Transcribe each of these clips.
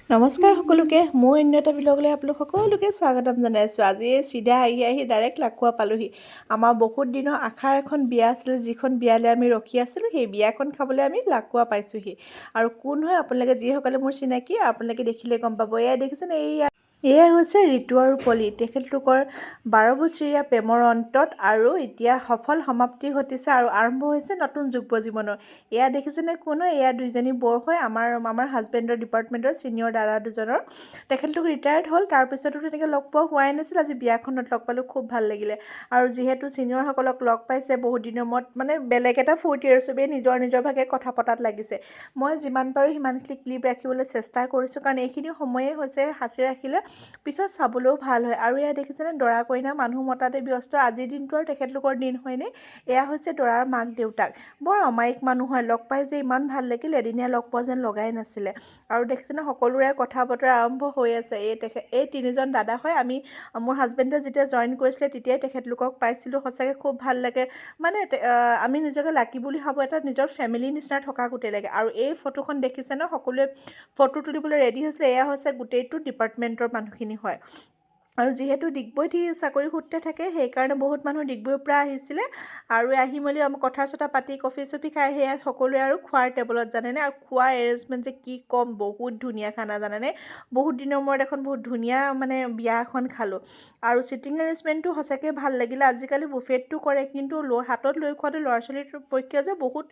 নমস্কাৰ সকলোকে মই অন্য এটা ভিডিঅ'লৈ আপোনালোক সকলোকে স্বাগতম জনাইছোঁ। আজি চিধা আহি ডাইৰেক্ট লাকুৱা পালোহি। আমাৰ বহুত দিনৰ আশাৰ এখন বিয়া আছিল, যিখন বিয়ালৈ আমি ৰখি আছিলোঁ। সেই বিয়াখন খাবলৈ আমি লাকুৱা পাইছোঁহি। আৰু কোন হয় আপোনালোকে যিসকলে মোৰ চিনাকি আপোনালোকে দেখিলে গম পাব। এয়া দেখিছেনে, এয়াই হৈছে ঋতু আৰু পলি। তেখেতলোকৰ 12 বছৰীয়া প্ৰেমৰ অন্তত আৰু এতিয়া সফল সমাপ্তি ঘটিছে আৰু আৰম্ভ হৈছে নতুন যুৱ জীৱনৰ। এয়া দেখিছেনে কোন হয়? এয়া দুইজনী বৰ হয় আমাৰ হাজবেণ্ডৰ ডিপাৰ্টমেণ্টৰ ছিনিয়ৰ দাদা দুজনৰ। তেখেতলোক ৰিটায়াৰ্ড হ'ল, তাৰপিছতো তেনেকৈ লগ পোৱা হোৱাই নাছিল। আজি বিয়াখনত লগ পালোঁ, খুব ভাল লাগিলে। আৰু যিহেতু ছিনিয়ৰসকলক লগ পাইছে বহুত দিনৰ মূৰত, মানে বেলেগ এটা ফূৰ্তি আৰু চবেই নিজৰ ভাগে কথা পতাত লাগিছে। মই যিমান পাৰোঁ সিমানখিনি ক্লিপ ৰাখিবলৈ চেষ্টা কৰিছোঁ, কাৰণ এইখিনি সময়েই হৈছে সাঁচি ৰাখিলে পিছত চাবলৈও ভাল হয়। আৰু এয়া দেখিছেনে, দৰা কইনা মানুহ মতাতে ব্যস্ত। আজিৰ দিনটো আৰু তেখেতলোকৰ দিন হয়নে? এয়া হৈছে দৰাৰ মাক দেউতাক। বৰ অমায়িক মানুহ হয়, লগ পাই যে ইমান ভাল লাগিল, এদিনীয়া লগ পোৱা যেন লগাই নাছিলে। আৰু দেখিছেনে সকলোৰে কথা বতৰা আৰম্ভ হৈ আছে। এই তিনিজন দাদা হয়। মোৰ হাজবেণ্ডে যেতিয়া জইন কৰিছিলে তেতিয়াই তেখেতলোকক পাইছিলোঁ। সঁচাকৈ খুব ভাল লাগে। মানে আমি নিজকে লাকি বুলি ভাবোঁ, এটা নিজৰ ফেমিলি নিচিনা থকা গোটেই লাগে। আৰু এই ফটোখন দেখিছেনে, সকলোৱে ফটো তুলিবলৈ ৰেডি হৈছিলে। এয়া হৈছে গোটেইটো ডিপাৰ্টমেণ্টৰ মানুহখিনি হয়। আৰু যিহেতু ডিগবৈত চাকৰি সূত্ৰে থাকে, সেইকাৰণে বহুত মানুহ ডিগবৈৰ পৰা আহিছিলে। আৰু আহি মেলি আমি কথা চথা পাতি কফি চফি খাই সেয়া সকলোৱে আৰু খোৱাৰ টেবুলত, জানেনে। আৰু খোৱা এৰেঞ্জমেণ্ট যে কি ক'ম, বহুত ধুনীয়া খানা, জানেনে। বহুত দিনৰ মূৰত এখন বহুত ধুনীয়া মানে বিয়া এখন খালোঁ। আৰু ছিটিং এৰেঞ্জমেণ্টটো সঁচাকৈ ভাল লাগিলে। আজিকালি বুফেটটো কৰে, কিন্তু হাতত লৈ খোৱাটো ল'ৰা ছোৱালীৰ পক্ষে যে বহুত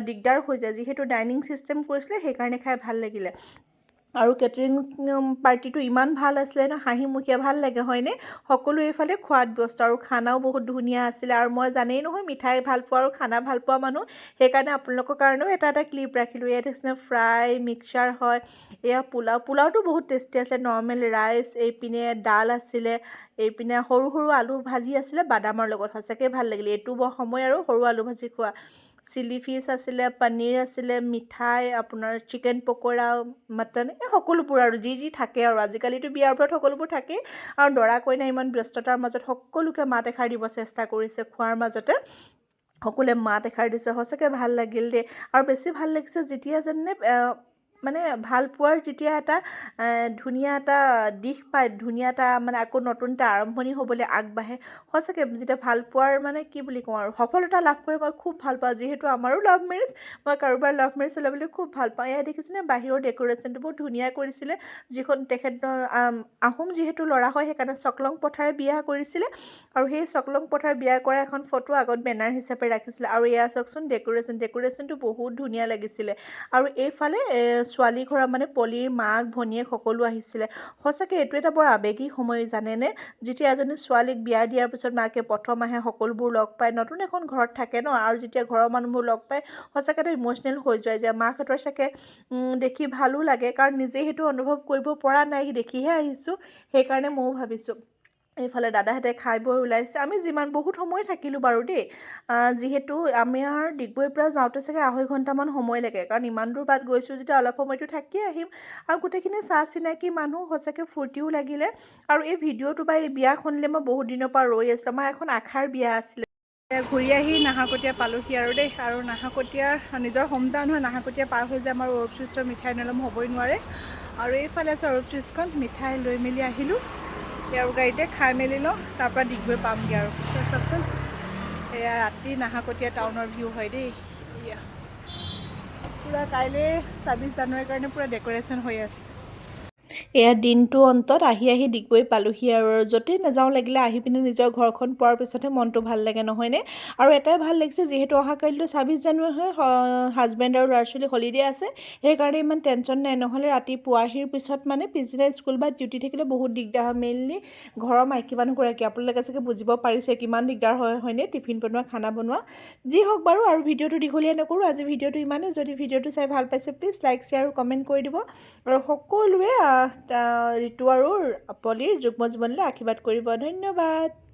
দিগদাৰ হৈ যায়। যিহেতু ডাইনিং ছিষ্টেম কৰিছিলে, সেইকাৰণে খাই ভাল লাগিলে। আৰু কেটাৰিং পাৰ্টিটো ইমান ভাল আছিলে ন, হাঁহিমুখীয়া, ভাল লাগে হয়নে। সকলো এইফালে খোৱাত ব্যস্ত, আৰু খানাও বহুত ধুনীয়া আছিলে। আৰু মই জানেই নহয়, মিঠাই ভাল পোৱা আৰু খানা ভাল পোৱা মানুহ, সেইকাৰণে আপোনালোকৰ কাৰণেও এটা ক্লিপ ৰাখিলোঁ। ইয়াত নিচিনা ফ্ৰাই মিক্সাৰ হয়, এয়া পোলাওটো বহুত টেষ্টি আছিলে। নৰ্মেল ৰাইচ, এইপিনে ডাল আছিলে, এইপিনে সৰু সৰু আলু ভাজি আছিলে বাদামৰ লগত। সঁচাকৈ ভাল লাগিলে। এইটো বৰ সময় আৰু সৰু আলু ভাজি খোৱা। চিলি ফিছ আছিলে, পনীৰ আছিলে, মিঠাই, আপোনাৰ চিকেন পকোৰা, মটন, এই সকলোবোৰ আৰু যি থাকে আৰু আজিকালিতো বিয়াৰ ওপৰত সকলোবোৰ থাকেই। আৰু দৰা কইনা ইমান ব্যস্ততাৰ মাজত সকলোকে মাত এষাৰ দিব চেষ্টা কৰিছে। খোৱাৰ মাজতে সকলোৱে মাত এষাৰ দিছে। সঁচাকৈ ভাল লাগিল দেই। আৰু বেছি ভাল লাগিছে যেতিয়া যেনে মানে ভাল পোৱাৰ যেতিয়া এটা ধুনীয়া এটা দিশ পায়, ধুনীয়া এটা মানে আকৌ নতুন এটা আৰম্ভণি হ'বলৈ আগবাঢ়ে। সঁচাকৈ যেতিয়া ভাল পোৱাৰ মানে কি বুলি কওঁ আৰু সফলতা লাভ কৰি মই খুব ভাল পাওঁ। যিহেতু আমাৰো লাভ মেৰেজ, মই কাৰোবাৰ লাভ মেৰেজ হ'লে বুলি খুব ভাল পাওঁ। এয়া দেখিছেনে, বাহিৰৰ ডেক'ৰেশ্যনটো বহুত ধুনীয়া কৰিছিলে। যিখন তেখেতৰ আহোম যিহেতু ল'ৰা হয়, সেইকাৰণে চকলং পথাৰে বিয়া কৰিছিলে। আৰু সেই চকলং পথাৰ বিয়া কৰা এখন ফটো আগত বেনাৰ হিচাপে ৰাখিছিলে। আৰু এয়া চাওকচোন ডেক'ৰেশ্যনটো বহুত ধুনীয়া লাগিছিলে। আৰু এইফালে ছোৱালী ঘৰৰ মানে পলিৰ মাক ভনীয়েক সকলো আহিছিলে। সঁচাকৈ এইটো এটা বৰ আৱেগিক সময়, জানেনে। যেতিয়া এজনী ছোৱালীক বিয়া দিয়াৰ পিছত মাকে প্ৰথম আহে, সকলোবোৰ লগ পায়, নতুন এখন ঘৰত থাকে ন। আৰু যেতিয়া ঘৰৰ মানুহবোৰ লগ পায়, সঁচাকৈ এটা ইম'চনেল হৈ যায়। যে মাকহঁতৰ চাগে দেখি ভালো লাগে, কাৰণ নিজেই সেইটো অনুভৱ কৰিব পৰা নাই, দেখিহে আহিছোঁ। সেইকাৰণে ময়ো ভাবিছোঁ। এইফালে দাদাহঁতে খাই বৈ ওলাইছে। আমি বহুত সময় থাকিলোঁ বাৰু দেই। যিহেতু আমাৰ ডিগবৈৰ পৰা যাওঁতে চাগে 2.5 ঘণ্টামান সময় লাগে, কাৰণ ইমান দূৰ বাট গৈছোঁ যেতিয়া অলপ সময়তো থাকিয়ে আহিম। আৰু গোটেইখিনি চিনাকি মানুহ, সঁচাকৈ ফূৰ্তিও লাগিলে। আৰু এই ভিডিঅ'টো বা এই বিয়াখনলৈ মই বহুত দিনৰ পৰা ৰৈ আছিলোঁ। আমাৰ এখন আশাৰ বিয়া আছিলে। ঘূৰি আহি নাহৰকটীয়া পালোহি আৰু দেই। আৰু নাহৰকটীয়া নিজৰ হোম টাউন হয়, নাহৰকটীয়া পাৰ হৈ যায় আমাৰ অৰূপ চুইটছৰ মিঠাই নলম হ'বই নোৱাৰে। আৰু এইফালে আছে অৰূপ চুইটছখন, মিঠাই লৈ মেলি আহিলোঁ। আৰু গাড়ীতে খাই মেলি লওঁ, তাৰপৰা ডিগবৈ পামগৈ আৰু। চাওকচোন, এয়া ৰাতি নাহৰকটীয়া টাউনৰ ভিউ হয় দেই। এয়া পূৰা কাইলৈ 26 জানুৱাৰীৰ কাৰণে পূৰা ডেক'ৰেশ্যন হৈ আছে। এয়া দিনটো অন্তত আহি ডিগবৈ পালোহি। আৰু য'তেই নাযাওঁ লাগিলে আহি পিনে নিজৰ ঘৰখন পোৱাৰ পিছতহে মনটো ভাল লাগে, নহয়নে। আৰু এটাই ভাল লাগিছে, যিহেতু অহাকালিলৈ 26 জানুৱাৰী হয়, হাজবেণ্ড আৰু ল'ৰা ছোৱালী হলিডে আছে, সেইকাৰণে ইমান টেনশ্যন নাই। নহ'লে ৰাতি পোৱাহিৰ পিছত মানে পিছদিনা স্কুল বা ডিউটি থাকিলে বহুত দিগদাৰ হয়। মেইনলি ঘৰৰ মাইকী মানুহগৰাকী, আপোনালোকে চাগে বুজিব পাৰিছে কিমান দিগদাৰ হয়, হয়নে, টিফিন বনোৱা, খানা বনোৱা। যি হওক বাৰু, আৰু ভিডিঅ'টো দীঘলীয়া নকৰোঁ। আজি ভিডিঅ'টো ইমানেই। যদি ভিডিঅ'টো চাই ভাল পাইছে, প্লিজ লাইক শ্বেয়াৰ আৰু কমেণ্ট কৰি দিব। আৰু সকলোৱে ঋতু আৰু পলিৰ যুগ্ম জীৱনলৈ আশীৰ্বাদ কৰিব। ধন্যবাদ।